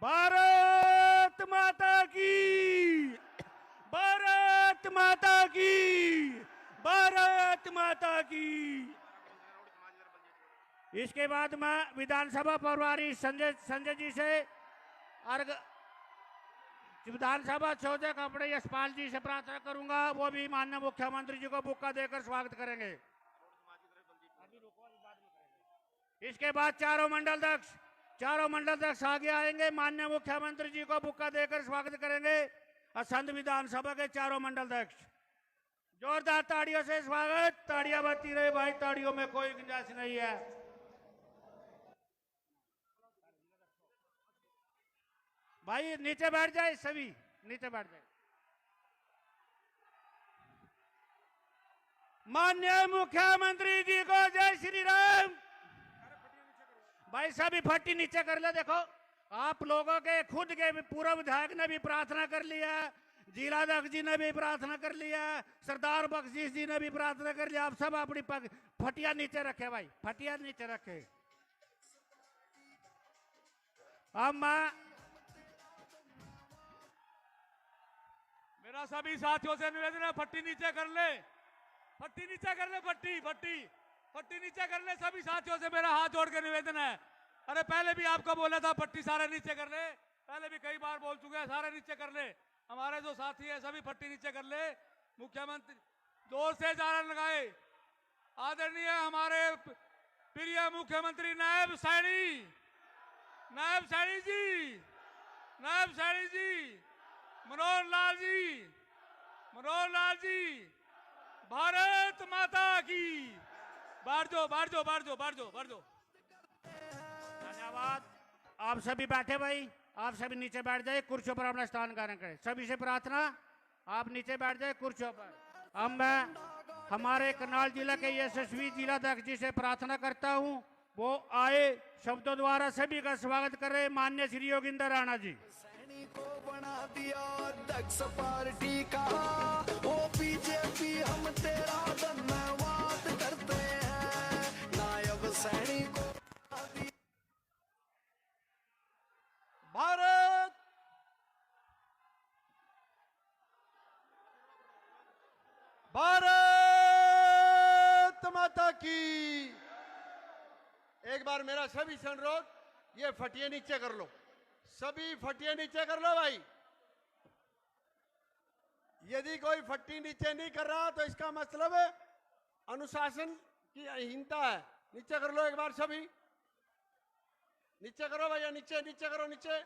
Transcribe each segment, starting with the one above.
भारत माता की, भारत माता की, भारत माता की। इसके बाद मैं विधानसभा प्रभारी संजय जी से अर्घ विधानसभा चौधरी अपने यशपाल जी से प्रार्थना करूंगा, वो भी माननीय मुख्यमंत्री जी को बुक्का देकर स्वागत करेंगे। इसके बाद चारों मंडल अध्यक्ष आगे आएंगे, माननीय मुख्यमंत्री जी को बुक्का देकर स्वागत करेंगे। असंध विधानसभा के चारों मंडल अध्यक्ष, जोरदार ताड़ियों से स्वागत। ताड़ियां बजती रहे भाई, ताड़ियों में कोई गुंजाइश नहीं है। भाई नीचे बैठ जाए, सभी नीचे बैठ जाए। माननीय मुख्यमंत्री जी को जय श्री राम। भाई सभी फट्टी नीचे कर ले। देखो आप लोगों के खुद के पूर्व विधायक ने भी प्रार्थना कर लिया, जिलाध्यक्ष जी ने भी प्रार्थना कर लिया, सरदार बख्शीश जी ने भी प्रार्थना कर लिया। आप सब अपनी फटिया नीचे रखे भाई, फटिया नीचे रखे। अब मेरा सभी साथियों से निवेदन है, फट्टी नीचे कर ले, फट्टी नीचे कर ले, फट्टी नीचे कर ले। सभी साथियों से मेरा हाथ जोड़ के निवेदन है। अरे पहले भी आपको बोला था फट्टी सारे नीचे कर ले, पहले भी कई बार बोल चुके हैं, सारे नीचे कर ले। हमारे जो साथी है सभी फट्टी नीचे कर ले। मुख्यमंत्री जोर से नारा लगाए। आदरणीय हमारे प्रिय मुख्यमंत्री नायब सैनी जी, मनोहर लाल जी, भारत माता की। बाढ़ दो। धन्यवाद। आप सभी बैठे भाई, आप सभी नीचे बैठ जाए, कुर्सियों पर अपना स्थान ग्रहण करें। सभी से प्रार्थना, आप नीचे बैठ जाए कुर्सियों पर। अब मैं हमारे करनाल जिला के यशस्वी जिलाध्यक्ष जी से प्रार्थना करता हूं, वो आए शब्दों द्वारा सभी का स्वागत करें। माननीय श्री योगिंदर राणा जी। को बना दिया अध्यक्ष पार्टी का, ओ बीजेपी हम तेरा धन्यवाद करते हैं। नायब सैनी को भारत माता की। एक बार मेरा सभी से अनुरोध, ये फटिया नीचे कर लो, सभी फटिया नीचे कर लो भाई। यदि कोई फट्टी नीचे नहीं कर रहा तो इसका मतलब अनुशासन की अहीनता है। नीचे कर लो एक बार सभी, नीचे करो भैया, नीचे करो, नीचे।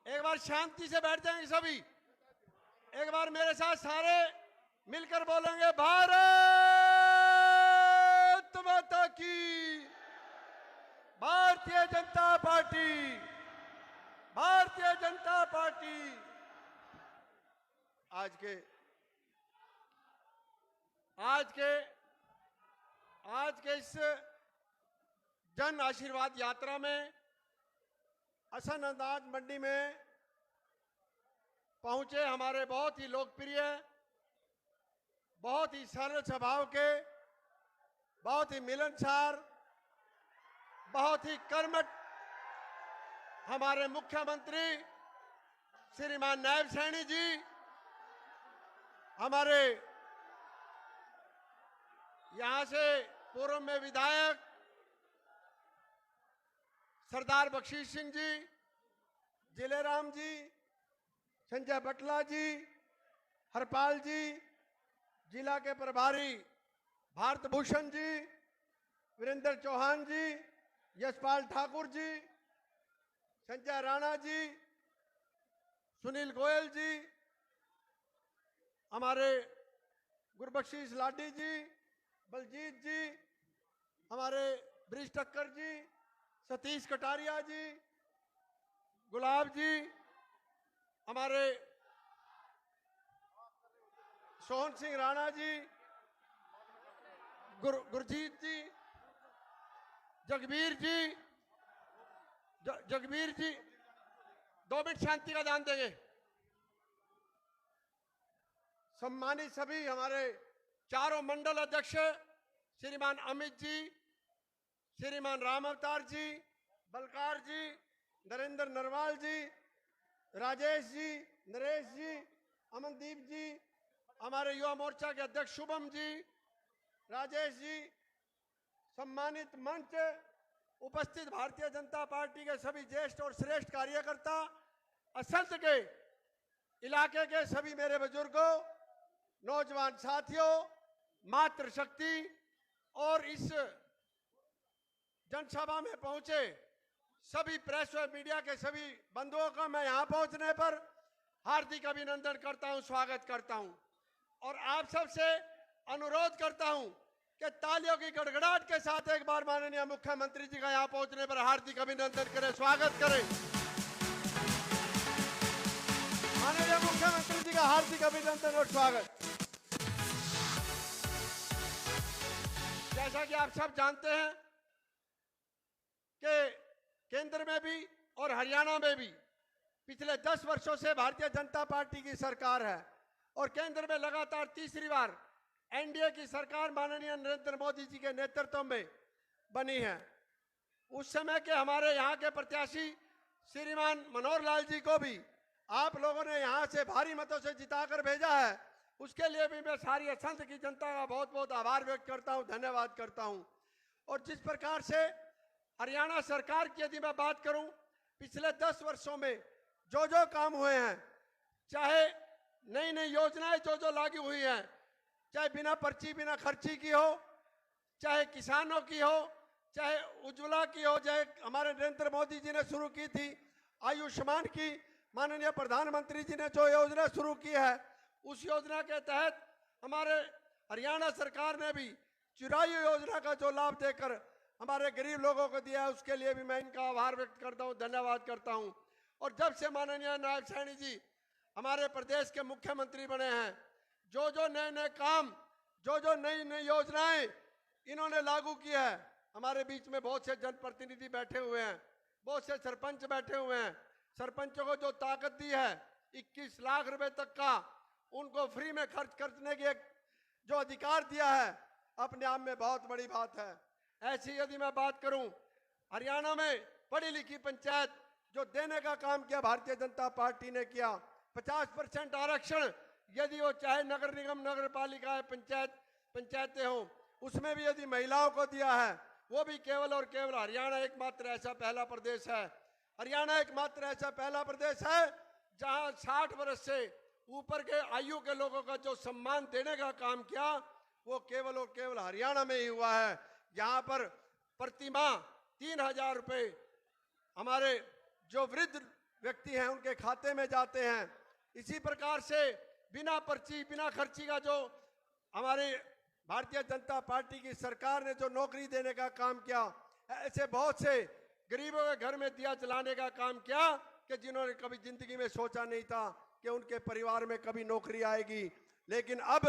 एक बार शांति से बैठ जाएंगे सभी। एक बार मेरे साथ सारे मिलकर बोलेंगे, भारत माता की, भारतीय जनता पार्टी, भारतीय जनता पार्टी। आज के इस जन आशीर्वाद यात्रा में असन अनाज मंडी में पहुंचे हमारे बहुत ही लोकप्रिय, बहुत ही सरल स्वभाव के, बहुत ही मिलनसार, बहुत ही कर्मठ हमारे मुख्यमंत्री श्रीमान नायब सैनी जी, हमारे यहां से पूर्व में विधायक सरदार बख्शीश सिंह जी, जिलेराम जी, संजय बटला जी, हरपाल जी, जिला के प्रभारी भारत भूषण जी, वीरेंद्र चौहान जी, यशपाल ठाकुर जी, संजय राणा जी, सुनील गोयल जी, हमारे गुरबख्शीश लाडी जी, बलजीत जी, हमारे ब्रिज टक्कर जी, सतीश कटारिया जी, गुलाब जी, हमारे सोहन सिंह राणा जी, गुरजीत जी, जगबीर जी, 2 मिनट शांति का दान देंगे। सम्मानित सभी हमारे चारों मंडल अध्यक्ष श्रीमान अमित जी, श्रीमान राम अवतार जी, बलकार जी, नरेंद्र नरवाल जी, राजेश जी, नरेश जी, अमनदीप जी, हमारे युवा मोर्चा के अध्यक्ष शुभम जी, राजेश जी, सम्मानित मंच, उपस्थित भारतीय जनता पार्टी के सभी ज्येष्ठ और श्रेष्ठ कार्यकर्ता, असंध के इलाके के सभी मेरे बुजुर्गों, नौजवान साथियों, मातृशक्ति और इस जनसभा में पहुंचे सभी प्रेस और मीडिया के सभी बंधुओं का मैं यहां पहुंचने पर हार्दिक अभिनंदन करता हूं, स्वागत करता हूं और आप सबसे अनुरोध करता हूं कि तालियों की गड़गड़ाहट के साथ एक बार माननीय मुख्यमंत्री जी का यहां पहुंचने पर हार्दिक अभिनंदन करें, स्वागत करें। माननीय मुख्यमंत्री जी का हार्दिक अभिनंदन और स्वागत। जैसा कि आप सब जानते हैं कि केंद्र में भी और हरियाणा में भी पिछले 10 वर्षों से भारतीय जनता पार्टी की सरकार है और केंद्र में लगातार तीसरी बार एनडीए की सरकार माननीय नरेंद्र मोदी जी के नेतृत्व में बनी है। उस समय के हमारे यहाँ के प्रत्याशी श्रीमान मनोहर लाल जी को भी आप लोगों ने यहाँ से भारी मतों से जिताकर भेजा है, उसके लिए भी मैं सारी असंध की जनता का बहुत बहुत आभार व्यक्त करता हूँ, धन्यवाद करता हूँ। और जिस प्रकार से हरियाणा सरकार की यदि मैं बात करूं, पिछले 10 वर्षों में जो जो काम हुए हैं, चाहे नई नई योजनाएं जो जो लागू हुई हैं, चाहे बिना पर्ची बिना खर्ची की हो, चाहे किसानों की हो, चाहे उज्ज्वला की हो, चाहे हमारे नरेंद्र मोदी जी ने शुरू की थी आयुष्मान की, माननीय प्रधानमंत्री जी ने जो योजना शुरू की है, उस योजना के तहत हमारे हरियाणा सरकार ने भी चिरायु योजना का जो लाभ देकर हमारे गरीब लोगों को दिया है, उसके लिए भी मैं इनका आभार व्यक्त करता हूं, धन्यवाद करता हूं। और जब से माननीय नायब सैनी जी हमारे प्रदेश के मुख्यमंत्री बने हैं, जो जो नए नए काम, जो जो नई नई योजनाएं इन्होंने लागू की है, हमारे बीच में बहुत से जनप्रतिनिधि बैठे हुए हैं, बहुत से सरपंच बैठे हुए हैं। सरपंचों को जो ताकत दी है 21 लाख रुपए तक का उनको फ्री में खर्च करने के जो अधिकार दिया है, अपने आप में बहुत बड़ी बात है। ऐसी यदि मैं बात करूं, हरियाणा में पढ़ी लिखी पंचायत जो देने का काम किया भारतीय जनता पार्टी ने किया, 50% आरक्षण यदि वो चाहे नगर निगम, नगर पालिका, पंचायतें हों, उसमें भी यदि महिलाओं को दिया है, वो भी केवल और केवल हरियाणा एकमात्र ऐसा पहला प्रदेश है। हरियाणा एकमात्र ऐसा पहला प्रदेश है जहां 60 वर्ष से ऊपर के आयु के लोगों का जो सम्मान देने का काम किया, वो केवल और केवल हरियाणा में ही हुआ है। यहाँ पर प्रतिमाह 3000 रुपए हमारे जो वृद्ध व्यक्ति हैं उनके खाते में जाते हैं। इसी प्रकार से बिना पर्ची बिना खर्ची का जो हमारे भारतीय जनता पार्टी की सरकार ने जो नौकरी देने का काम किया, ऐसे बहुत से गरीबों के घर में दिया जलाने का काम किया कि जिन्होंने कभी जिंदगी में सोचा नहीं था कि उनके परिवार में कभी नौकरी आएगी। लेकिन अब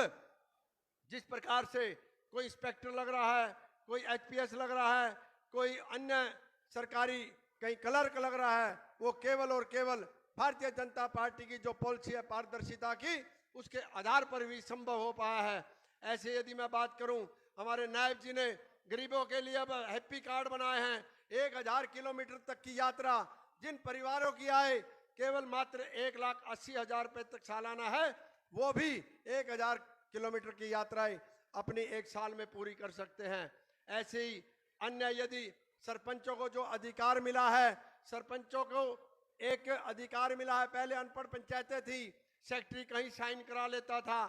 जिस प्रकार से कोई इंस्पेक्टर लग रहा है, कोई एचपीएस लग रहा है, कोई अन्य सरकारी कहीं क्लर्क लग रहा है, वो केवल और केवल भारतीय जनता पार्टी की जो पॉलिसी है पारदर्शिता की, उसके आधार पर भी संभव हो पाया है। ऐसे यदि मैं बात करूं, हमारे नायब जी ने गरीबों के लिए अब हैप्पी कार्ड बनाए हैं। 1000 किलोमीटर तक की यात्रा जिन परिवारों की आय केवल मात्र 1,80,000 रुपए तक सालाना है, वो भी 1000 किलोमीटर की यात्राएं अपनी एक साल में पूरी कर सकते हैं। ऐसे ही अन्य यदि सरपंचों को जो अधिकार मिला है, सरपंचों को एक अधिकार मिला है, पहले अनपढ़ पंचायतें थी, सेक्रेटरी कहीं साइन करा लेता था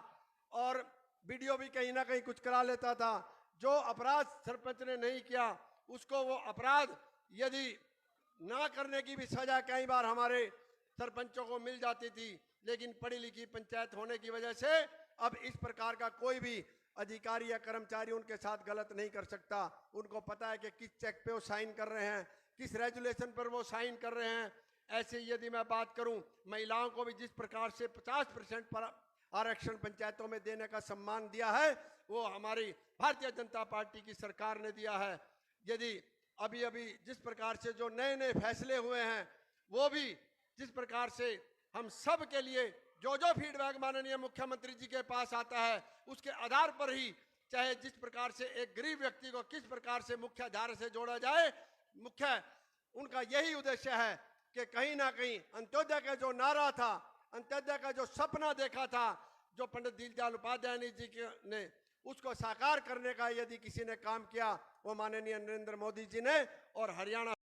और बीडीओ भी कहीं ना कहीं कुछ करा लेता था। जो अपराध सरपंच ने नहीं किया, उसको वो अपराध यदि ना करने की भी सजा कई बार हमारे सरपंचों को मिल जाती थी। लेकिन पढ़ी लिखी पंचायत होने की वजह से अब इस प्रकार का कोई भी अधिकारी या कर्मचारी उनके साथ गलत नहीं कर सकता। उनको पता है कि किस चेक पे वो साइन कर रहे हैं, किस रेजुलेशन पर वो साइन कर रहे हैं। ऐसे यदि मैं बात करूं, महिलाओं को भी जिस प्रकार से 50% पर आरक्षण पंचायतों में देने का सम्मान दिया है, वो हमारी भारतीय जनता पार्टी की सरकार ने दिया है। यदि अभी अभी जिस प्रकार से जो नए नए फैसले हुए हैं, वो भी जिस प्रकार से हम सब के लिए जो जो फीडबैक माननीय मुख्यमंत्री जी के पास आता है, उसके आधार पर ही चाहे जिस प्रकार से एक गरीब व्यक्ति को किस प्रकार से मुख्य धारा से जोड़ा जाए, मुख्य उनका यही उद्देश्य है कि कहीं ना कहीं अंत्योदय का जो नारा था, अंत्योदय का जो सपना देखा था, जो पंडित दीनदयाल उपाध्याय जी ने उसको साकार करने का यदि किसी ने काम किया वो माननीय नरेंद्र मोदी जी ने। और हरियाणा